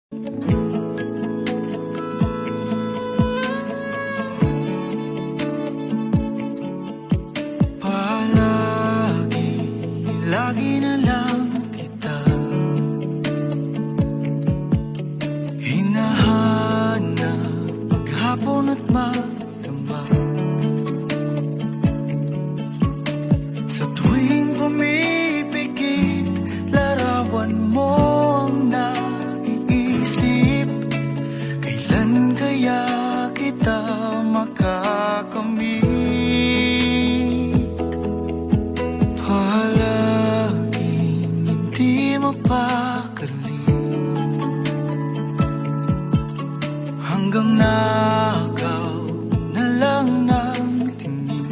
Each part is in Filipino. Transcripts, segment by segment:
Palagi, lagi na lang kita hinahanap paghapon at magdamag. Sa tuwing pumipikit, larawan mo ang naiisip. Kailan kaya kita makakamit? Palaging hindi mapakali, hanggang nagaw na lang ng tingin.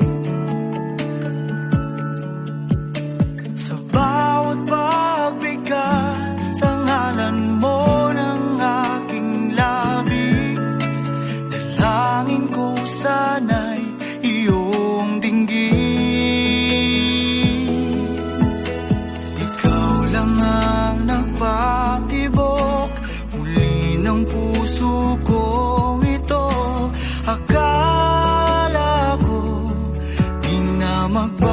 Sa bawat pagbigat, sa ngalan mo ng aking labi, dalangin ko sana'y iyong dinggin. Ikaw lang ang nagpatibok muli ng puso kong ito. Akala ko di na magbabalik.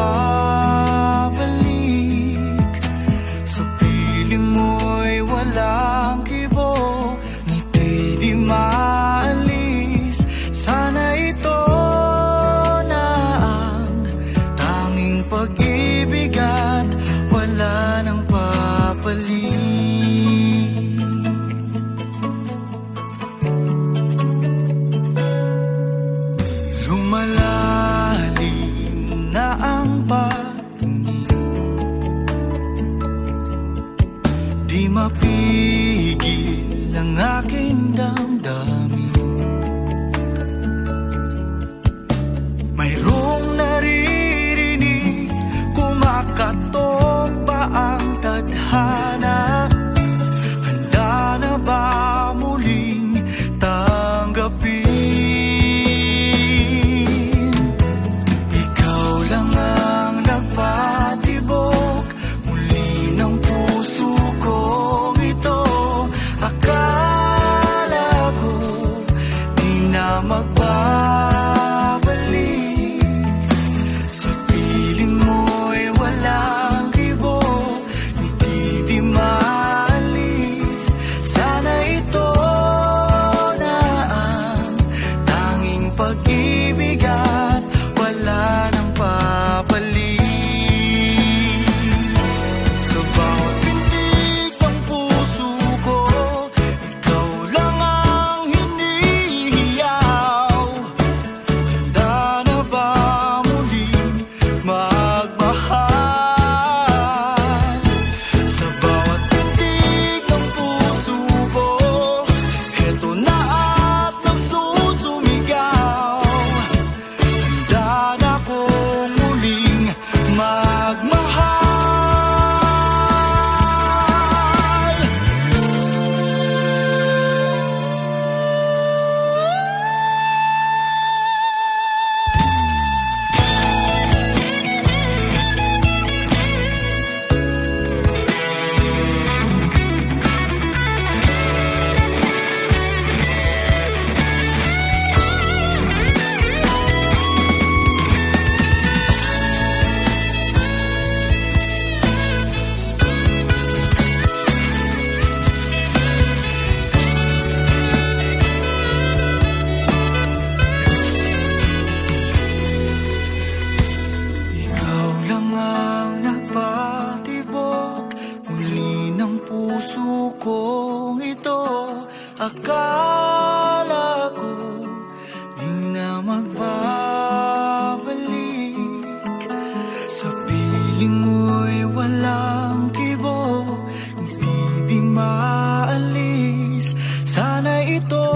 Sa piling mo'y walang kibo, ngiti di maalis. Sana ito na ang tanging pag-ibig at wala nang papalit. Lumalalim na ang patingin, di mapigil ang aking damdamin. Mayroong naririnig, kumakatok ba ang tadhana? Handa na ba muling tanggapin? Ikaw lang ang nagpatibok muli ng puso kong ito. Akala ko di na magbabalik. Sa piling mo'y walang kibo, ngiti di maalis. Sana ito na ang tanging pag-ibig at wala nang papalit. Sa bawat pintig ng puso ko, ikaw lang ang hinihiyaw. Handa na ba muling magmahal? Sa bawat pintig ng puso ko, eto na at nagsusumigaw. Handa na kong muling magmahal. Ikaw lang ang nagpatibok muli ng puso kong ito. Akala ko di na magbabalik. Sa piling mo'y walang kibo, hindi di maalis. Sana ito